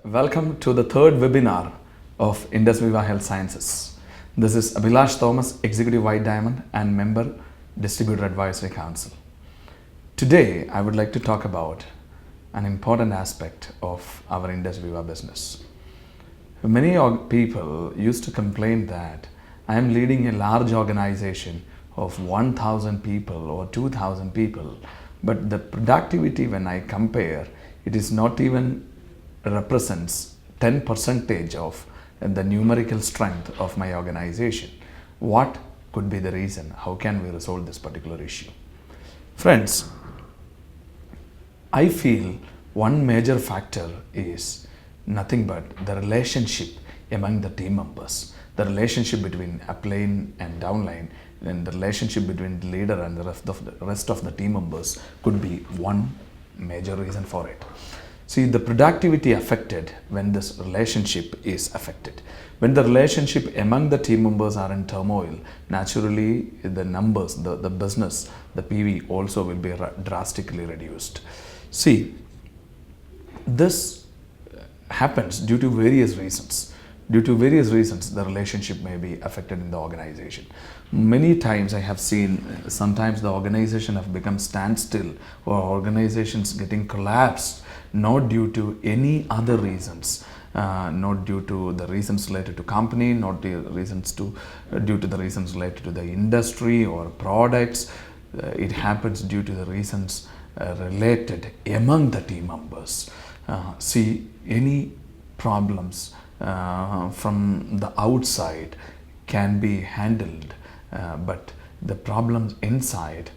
Welcome to the third webinar of Indus Viva Health Sciences. This is Abhilash Thomas, Executive White Diamond and Member, Distributor Advisory Council. Today, I would like to talk about an important aspect of our Indus Viva business. Many people used to complain that I am leading a large organization of 1,000 people or 2,000 people, but the productivity when I compare, it is not even represents 10% of the numerical strength of my organization. What could be the reason? How can we resolve this particular issue? Friends, I feel one major factor is nothing but the relationship among the team members, the relationship between upline and downline, and the relationship between the leader and the rest of the team members could be one major reason for it. See, the productivity affected when this relationship is affected. When the relationship among the team members are in turmoil, naturally the numbers, the business, the PV also will be drastically reduced. See, this happens due to various reasons. Due to various reasons, the relationship may be affected in the organization. Many times I have seen, sometimes the organization have become standstill or organizations getting collapsed, not due to any other reasons, not due to the reasons related to company, not due to the reasons related to the industry or products. It happens due to the reasons related among the team members. See, any problems from the outside can be handled, but the problems inside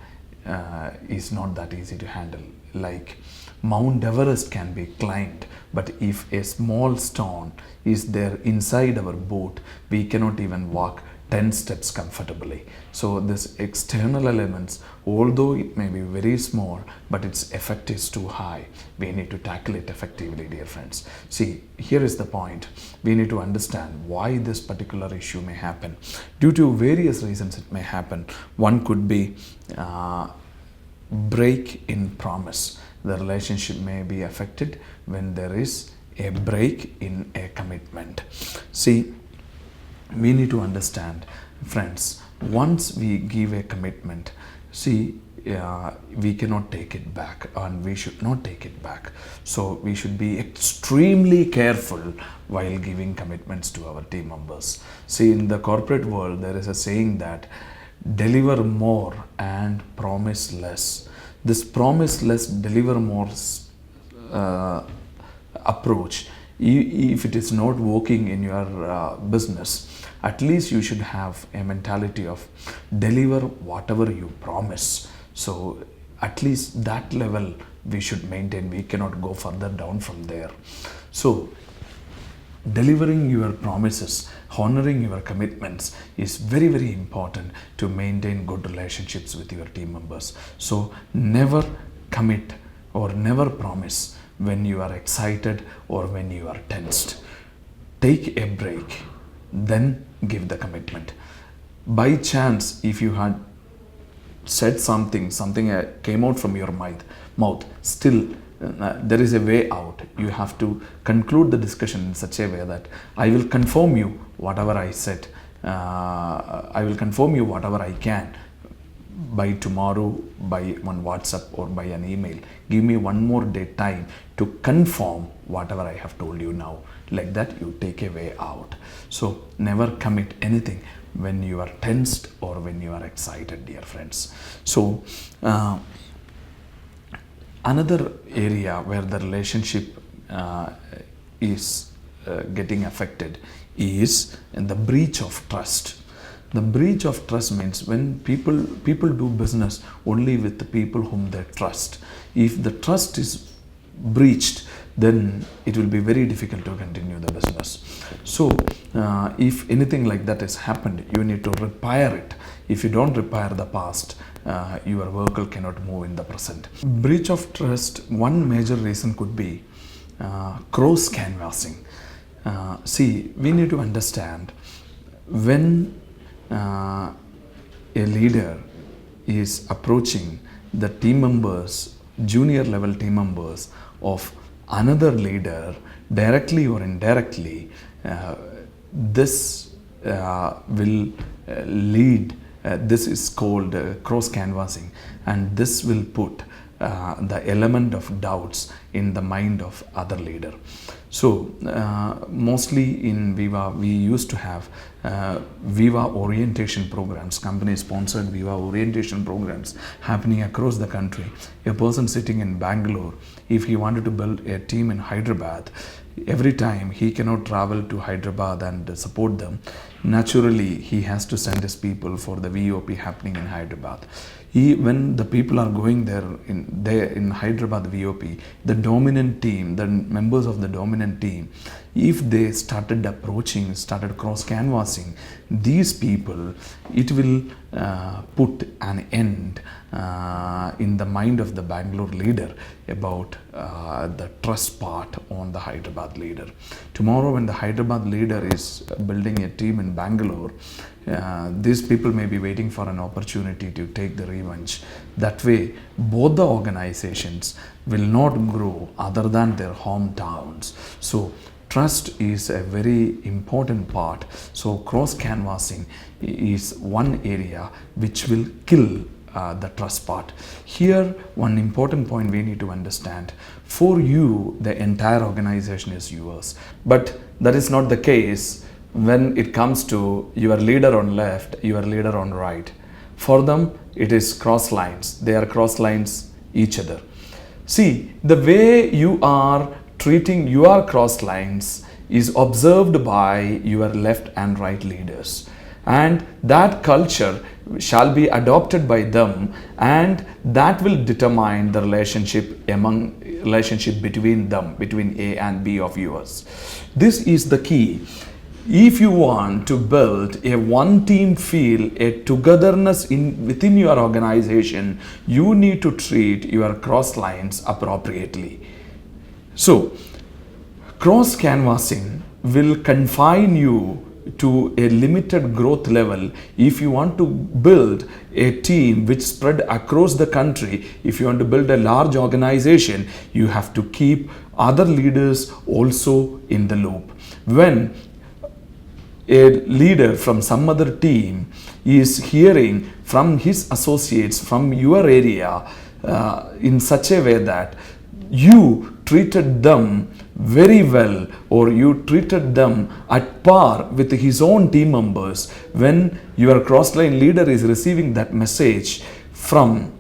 is not that easy to handle. Like Mount Everest can be climbed, but if a small stone is there inside our boat, we cannot even walk 10 steps comfortably. So this external elements, although it may be very small, but its effect is too high. We need to tackle it effectively, dear friends. See, here is the point. We need to understand why this particular issue may happen. Due to various reasons it may happen. One could be break in promise. The relationship may be affected when there is a break in a commitment. See, we need to understand, friends, once we give a commitment, see, we cannot take it back and we should not take it back. So we should be extremely careful while giving commitments to our team members. See, in the corporate world, there is a saying that deliver more and promise less. This promise less, deliver more approach, if it is not working in your business, at least you should have a mentality of deliver whatever you promise. So at least that level we should maintain. We cannot go further down from there. So delivering your promises, honoring your commitments is very, very important to maintain good relationships with your team members. So never commit or never promise when you are excited or when you are tensed. Take a break, then give the commitment. By chance, if you had said something came out from your mouth, still there is a way out. You have to conclude the discussion in such a way that I will confirm you whatever I said. I will confirm you whatever I can by tomorrow, by one WhatsApp or by an email. Give me one more day time to confirm whatever I have told you now. Like that, you take a way out. So never commit anything when you are tensed or when you are excited, dear friends. So another area where the relationship is getting affected is in the breach of trust. The breach of trust means when people do business only with the people whom they trust. If the trust is breached, then it will be very difficult to continue the business. So if anything like that has happened, you need to repair it. If you don't repair the past, your vehicle cannot move in the present. Breach of trust, one major reason could be cross canvassing. See, we need to understand when a leader is approaching the team members, junior level team members of another leader, directly or indirectly, this will lead. This is called cross canvassing, and this will put the element of doubts in the mind of other leader. So mostly in Viva, we used to have Viva orientation programs, company sponsored Viva orientation programs happening across the country. A person sitting in Bangalore, if he wanted to build a team in Hyderabad, every time he cannot travel to Hyderabad and support them, naturally he has to send his people for the VOP happening in Hyderabad. When the people are going there in Hyderabad VOP, the dominant team, the members of the dominant team, if they started cross canvassing these people, it will put an end in the mind of the Bangalore leader about the trust part on the Hyderabad leader. Tomorrow when the Hyderabad leader is building a team in Bangalore, these people may be waiting for an opportunity to take the revenge. That way, both the organizations will not grow other than their hometowns. So, trust is a very important part. So, cross canvassing is one area which will kill the trust part. Here, one important point we need to understand: for you, the entire organization is yours, but that is not the case when it comes to your leader on left, your leader on right. For them, it is cross lines. They are cross lines each other. See, the way you are treating your cross lines is observed by your left and right leaders, and that culture shall be adopted by them, and that will determine the relationship between them, between A and B of yours. This is the key. If you want to build a one team feel, a togetherness within your organization, you need to treat your cross lines appropriately. So, cross canvassing will confine you to a limited growth level. If you want to build a team which spread across the country, if you want to build a large organization, you have to keep other leaders also in the loop. When a leader from some other team is hearing from his associates from your area in such a way that you treated them very well, or you treated them at par with his own team members, when your crossline leader is receiving that message from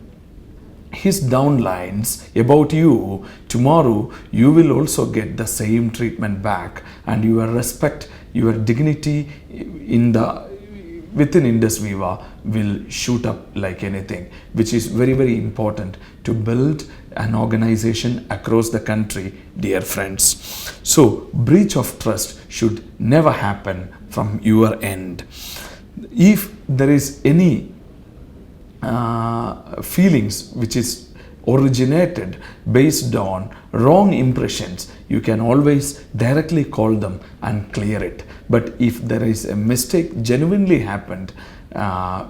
his downlines about you, tomorrow you will also get the same treatment back, and your respect, your dignity within Indus Viva will shoot up like anything, which is very, very important to build an organization across the country, dear friends. So, breach of trust should never happen from your end. If there is any feelings which is originated based on wrong impressions, you can always directly call them and clear it. But if there is a mistake genuinely happened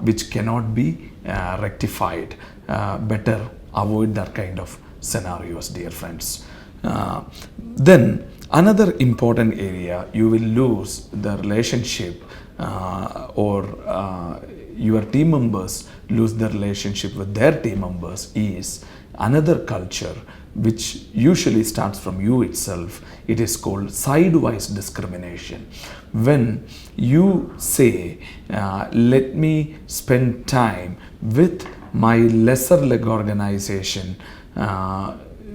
which cannot be rectified, better avoid that kind of scenarios, dear friends. Then another important area you will lose the relationship or your team members lose the relationship with their team members is another culture which usually starts from you itself. It is called sidewise discrimination. When you say, let me spend time with my lesser leg organization,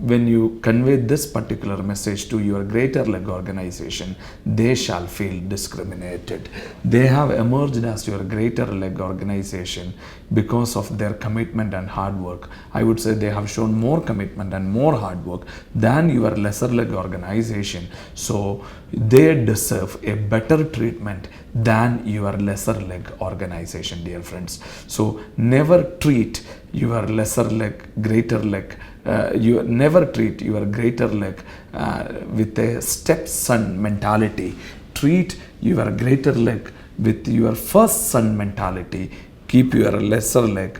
when you convey this particular message to your greater leg organization, they shall feel discriminated. They have emerged as your greater leg organization because of their commitment and hard work. I would say they have shown more commitment and more hard work than your lesser leg organization. So they deserve a better treatment than your lesser leg organization, dear friends. So never treat your lesser leg, greater leg, you never treat your greater leg with a stepson mentality. Treat your greater leg with your first son mentality. keep your lesser leg,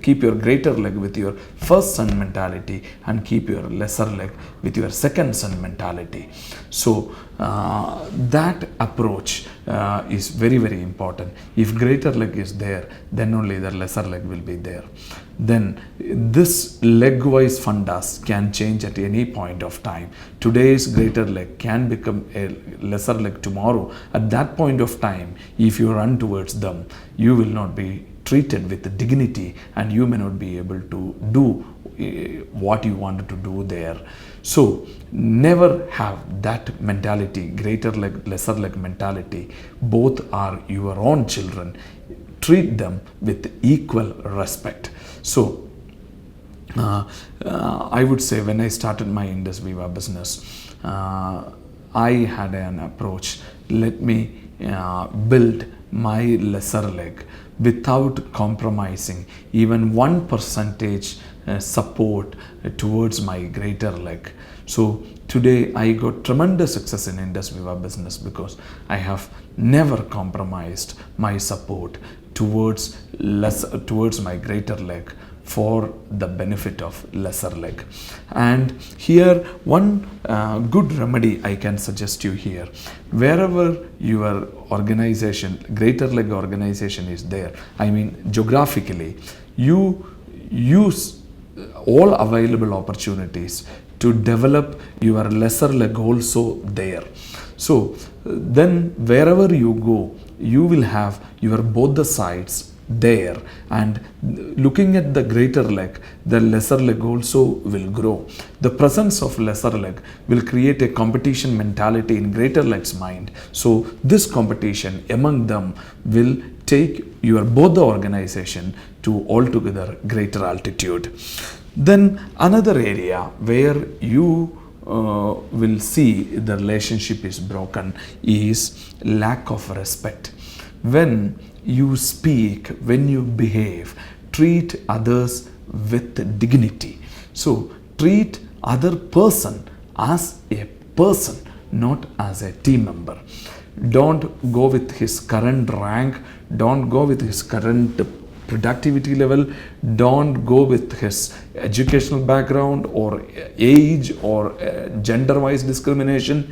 keep your greater leg with your first son mentality, and keep your lesser leg with your second son mentality. So that approach is very, very important. If greater leg is there, then only the lesser leg will be there. Then this leg-wise fundas can change at any point of time. Today's greater leg can become a lesser leg tomorrow. At that point of time, if you run towards them, you will not be treated with dignity, and you may not be able to do what you wanted to do there. So never have that mentality, greater leg, lesser leg mentality. Both are your own children. Treat them with equal respect. So I would say, when I started my Indus Viva business, I had an approach: let me build my lesser leg without compromising even 1% support towards my greater leg. So today I got tremendous success in Indus Viva business because I have never compromised my support towards my greater leg for the benefit of lesser leg. And here one good remedy I can suggest you here: wherever your organization, greater leg organization is there, I mean geographically, you use all available opportunities to develop your lesser leg also there. So then wherever you go, you will have your both the sides there, and looking at the greater leg, the lesser leg also will grow. The presence of lesser leg will create a competition mentality in greater leg's mind. So this competition among them will take your both the organization to altogether greater altitude. Then another area where you will see the relationship is broken is lack of respect. When you speak, when you behave, treat others with dignity. So treat other person as a person, not as a team member. Don't go with his current rank, don't go with his current productivity level, don't go with his educational background or age or gender-wise discrimination.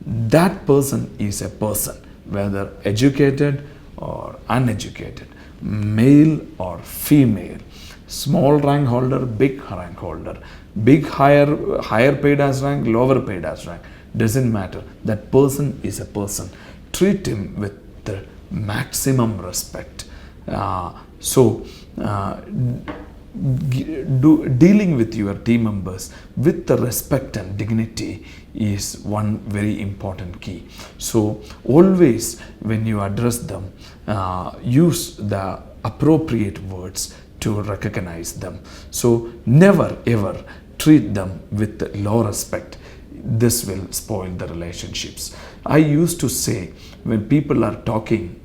That person is a person, whether educated or uneducated, male or female, small rank holder, big rank holder, big higher paid as rank, lower paid as rank, doesn't matter. That person is a person. Treat him with the maximum respect. Dealing with your team members with the respect and dignity is one very important key. So always when you address them, use the appropriate words to recognize them. So never ever treat them with low respect. This will spoil the relationships. I used to say, when people are talking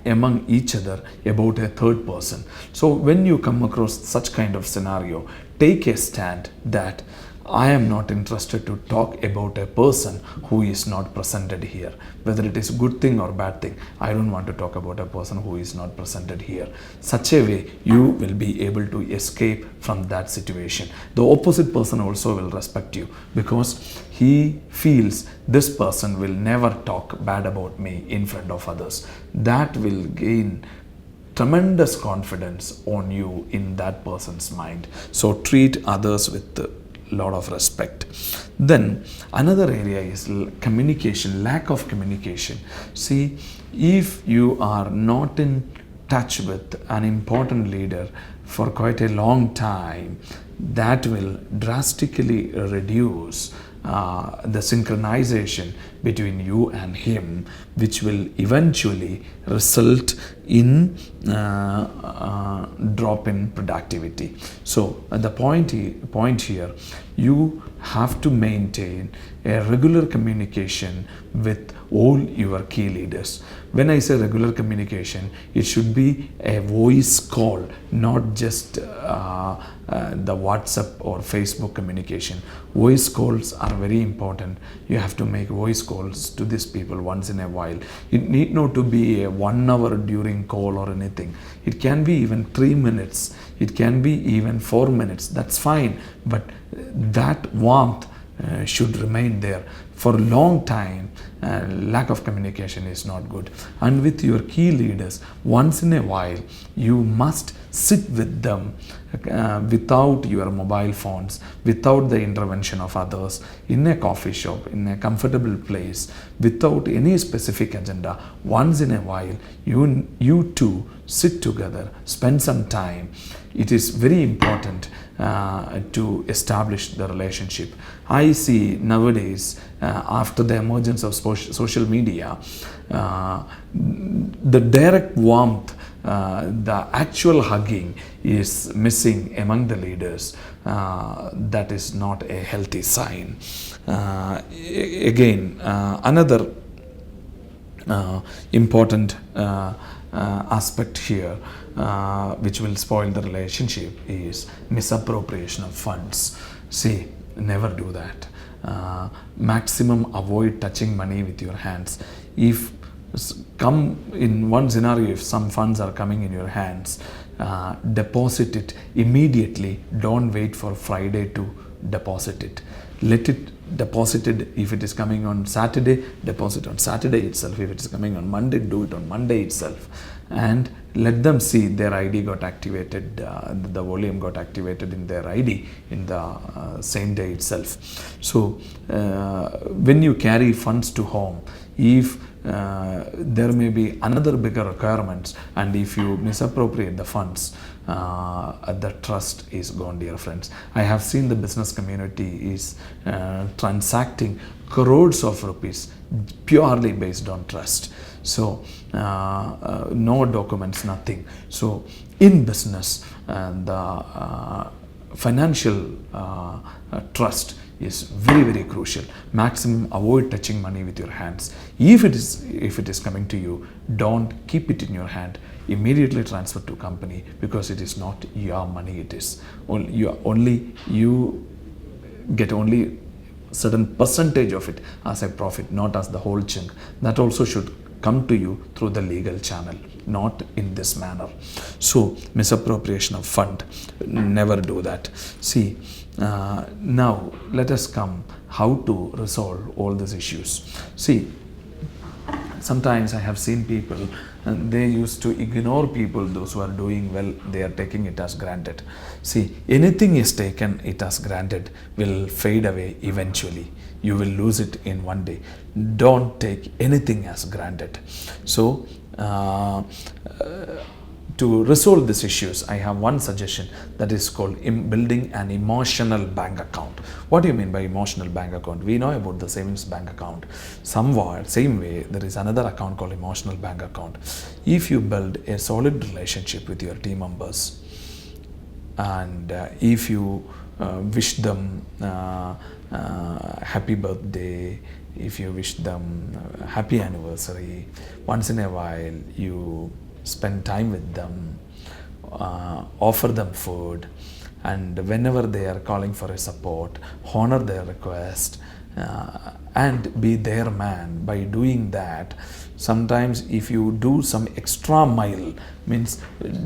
among each other about a third person, so when you come across such kind of scenario, take a stand that I am not interested to talk about a person who is not presented here. Whether it is a good thing or bad thing, I don't want to talk about a person who is not presented here. Such a way, you will be able to escape from that situation. The opposite person also will respect you because he feels this person will never talk bad about me in front of others. That will gain tremendous confidence on you in that person's mind. So treat others with lot of respect. Then another area is communication, lack of communication. See, if you are not in touch with an important leader for quite a long time, that will drastically reduce the synchronization between you and him, which will eventually result in drop in productivity. So the point here, you have to maintain a regular communication with all your key leaders. When I say regular communication, it should be a voice call, not just the WhatsApp or Facebook communication. Voice calls are very important. You have to make voice calls to these people once in a while. It need not to be a 1 hour during call or anything. It can be even 3 minutes. It can be even 4 minutes. That's fine. But that warmth should remain there. For a long time, lack of communication is not good. And with your key leaders, once in a while, you must sit with them without your mobile phones, without the intervention of others, in a coffee shop, in a comfortable place, without any specific agenda. Once in a while, you two sit together, spend some time. It is very important to establish the relationship. I see nowadays, after the emergence of social media, the direct warmth, the actual hugging is missing among the leaders. That is not a healthy sign. Another important aspect here, which will spoil the relationship, is misappropriation of funds. See, never do that. Maximum avoid touching money with your hands. If come in one scenario, if some funds are coming in your hands, deposit it immediately. Don't wait for Friday to deposit it. Let it deposited. If it is coming on Saturday, deposit on Saturday itself. If it is coming on Monday, do it on Monday itself. And let them see their ID got activated, the volume got activated in their ID in the same day itself. So when you carry funds to home, if there may be another bigger requirements, and if you misappropriate the funds, the trust is gone, dear friends. I have seen the business community is transacting crores of rupees purely based on trust. So no documents, nothing. So in business, the financial trust is very, very crucial. Maximum avoid touching money with your hands. If it is coming to you, don't keep it in your hand. Immediately transfer to company, because it is not your money. It is you get only certain percentage of it as a profit, not as the whole chunk. That also should come to you through the legal channel, not in this manner. So misappropriation of fund, never do that. See, now let us come how to resolve all these issues. See, sometimes I have seen people, and they used to ignore people, those who are doing well. They are taking it as granted. See, anything is taken it as granted will fade away eventually. You will lose it in one day. Don't take anything as granted. So to resolve these issues, I have one suggestion, that is called building an emotional bank account. What do you mean by emotional bank account? We know about the savings bank account. Somewhat same way, there is another account called emotional bank account. If you build a solid relationship with your team members, and if you wish them happy birthday, if you wish them happy anniversary, once in a while you spend time with them, offer them food, and whenever they are calling for a support, honor their request, and be their man. By doing that, sometimes if you do some extra mile, means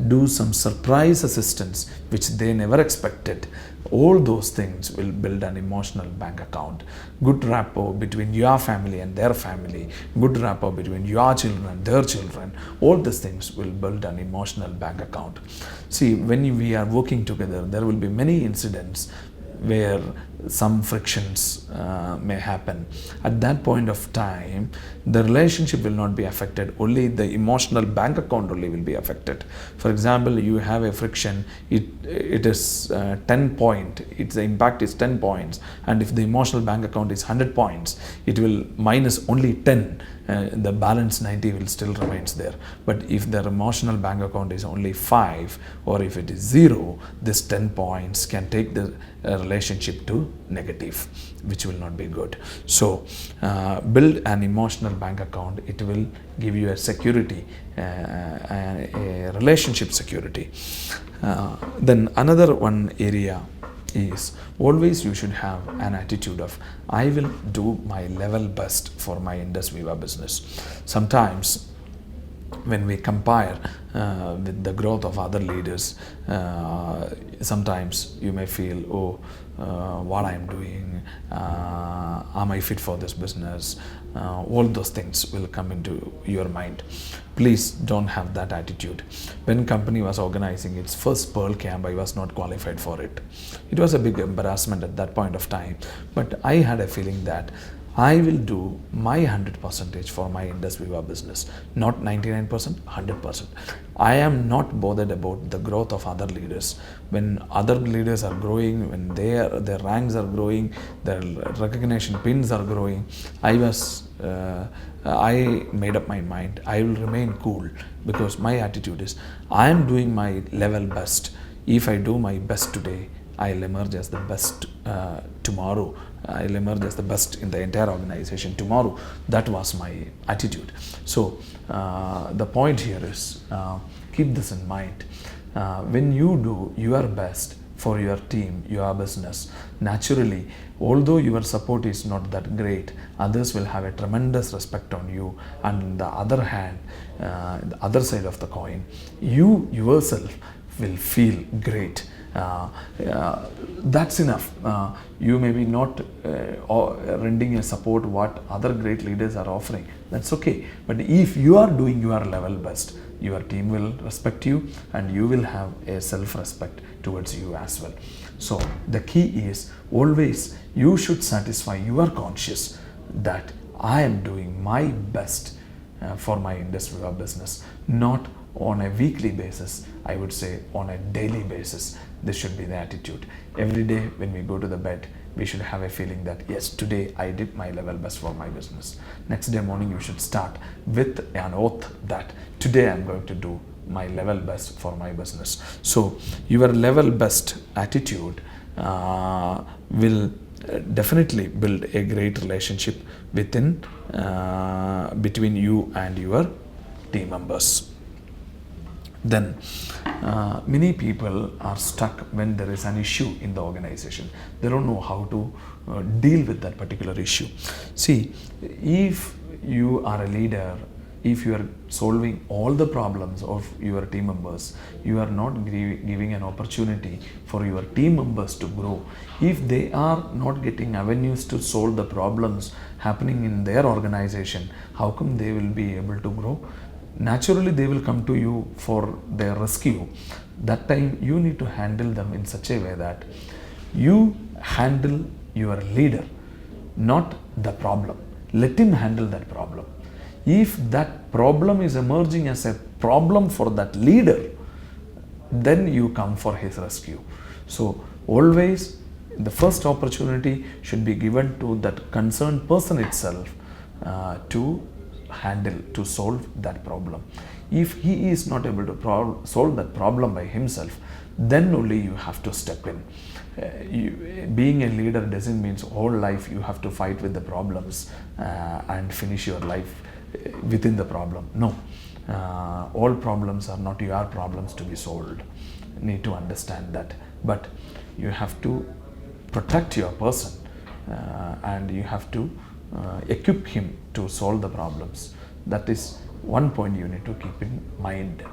do some surprise assistance which they never expected, all those things will build an emotional bank account. Good rapport between your family and their family, good rapport between your children and their children, all these things will build an emotional bank account. See, when we are working together, there will be many incidents where some frictions may happen. At that point of time, the relationship will not be affected, only the emotional bank account only will be affected. For example, you have a friction, it is 10 point, the impact is 10 points, and if the emotional bank account is 100 points, it will minus only 10. The balance 90 will still remains there. But if the emotional bank account is only 5, or if it is 0, this 10 points can take the relationship to negative, which will not be good. So build an emotional bank account. It will give you a security, a relationship security. Then another one area is always you should have an attitude of I will do my level best for my Indus Viva business. Sometimes when we compare with the growth of other leaders, sometimes you may feel, what I am doing, am I fit for this business? All those things will come into your mind. Please don't have that attitude. When company was organizing its first Pearl Camp, I was not qualified for it. It was a big embarrassment at that point of time, but I had a feeling that I will do my 100% for my Indus Viva business, not 99%, 100%. I am not bothered about the growth of other leaders. When other leaders are growing, when their ranks are growing, their recognition pins are growing, I made up my mind. I will remain cool, because my attitude is I am doing my level best. If I do my best today, I'll emerge as the best tomorrow. I'll emerge as the best in the entire organization tomorrow. That was my attitude. So the point here is, keep this in mind. When you do your best for your team, your business, naturally, although your support is not that great, others will have a tremendous respect on you. And on the other hand, the other side of the coin, you yourself will feel great. That's enough. You may be not rendering a support what other great leaders are offering. That's okay. But if you are doing your level best, your team will respect you, and you will have a self-respect towards you as well. So the key is always you should satisfy your conscience that I am doing my best for my Indus Viva business, not on a weekly basis, I would say on a daily basis. This should be the attitude. Every day when we go to the bed, we should have a feeling that yes, today I did my level best for my business. Next day morning, you should start with an oath that today I'm going to do my level best for my business. So your level best attitude will definitely build a great relationship between you and your team members. Then many people are stuck when there is an issue in the organization. They don't know how to deal with that particular issue. See, if you are a leader, if you are solving all the problems of your team members, you are not giving an opportunity for your team members to grow. If they are not getting avenues to solve the problems happening in their organization, how come they will be able to grow? Naturally, they will come to you for their rescue. That time, you need to handle them in such a way that you handle your leader, not the problem. Let him handle that problem. If that problem is emerging as a problem for that leader, then you come for his rescue. So always the first opportunity should be given to that concerned person itself to handle, to solve that problem. If he is not able to solve that problem by himself, then only you have to step in. Being a leader doesn't mean all life you have to fight with the problems and finish your life within the problem. No, all problems are not your problems to be solved. You need to understand that. But you have to protect your person and you have to equip him to solve the problems. That is one point you need to keep in mind.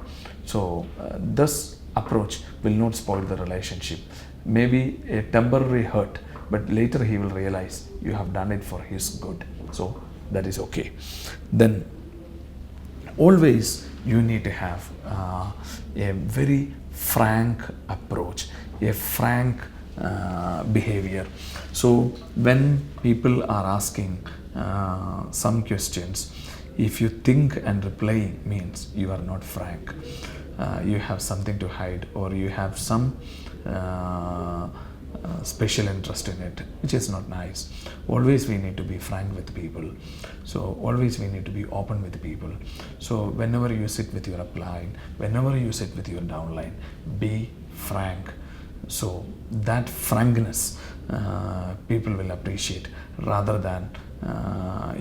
So this approach will not spoil the relationship. Maybe a temporary hurt, but later he will realize you have done it for his good. So that is okay. Then always you need to have a very frank approach, a frank behavior. So when people are asking some questions, if you think and reply means you are not frank, you have something to hide, or you have some special interest in it, which is not nice. Always we need to be frank with people. So always we need to be open with people. So whenever you sit with your upline, whenever you sit with your downline, be frank. So that frankness people will appreciate rather than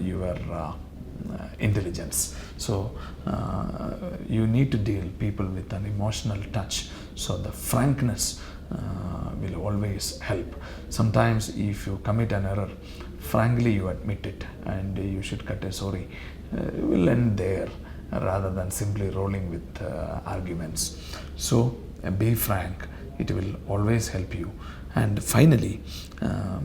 your intelligence. So you need to deal people with an emotional touch. So the frankness will always help. Sometimes if you commit an error, frankly you admit it and you should cut a sorry. It will end there rather than simply rolling with arguments. So be frank, it will always help you. And finally,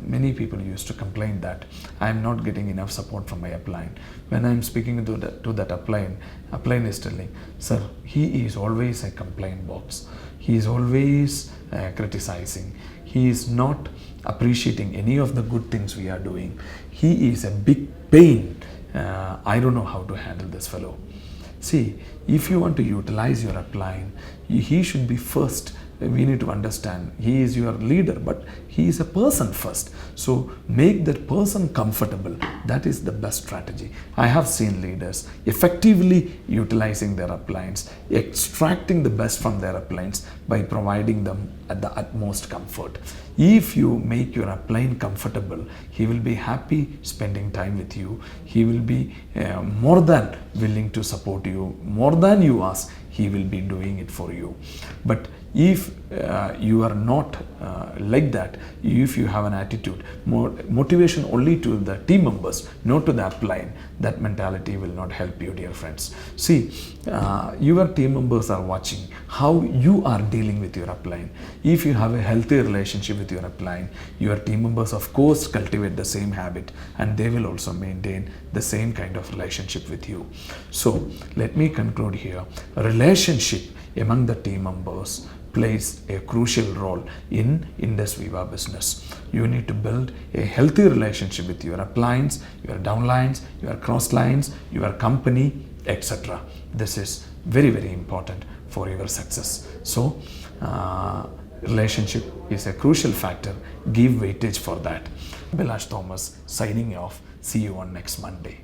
many people used to complain that I am not getting enough support from my upline. When I am speaking to that upline is telling, sir, he is always a complaint box. He is always criticizing. He is not appreciating any of the good things we are doing. He is a big pain. I don't know how to handle this fellow. See, if you want to utilize your upline, he should be first. We need to understand he is your leader, but he is a person first. So make that person comfortable. That is the best strategy. I have seen leaders effectively utilizing their uplines, extracting the best from their uplines by providing them at the utmost comfort. If you make your upline comfortable, he will be happy spending time with you. He will be more than willing to support you. More than you ask, he will be doing it for you. But if you are not like that, if you have an attitude, motivation only to the team members, not to the upline, that mentality will not help you, dear friends. See, your team members are watching how you are dealing with your upline. If you have a healthy relationship with your upline, your team members of course cultivate the same habit and they will also maintain the same kind of relationship with you. So let me conclude here. Relationship among the team members plays a crucial role in Indus Viva business. You need to build a healthy relationship with your uplines, your downlines, your crosslines, your company, etc. This is very, very important for your success. So relationship is a crucial factor. Give weightage for that. Abhilash Thomas signing off. See you on next Monday.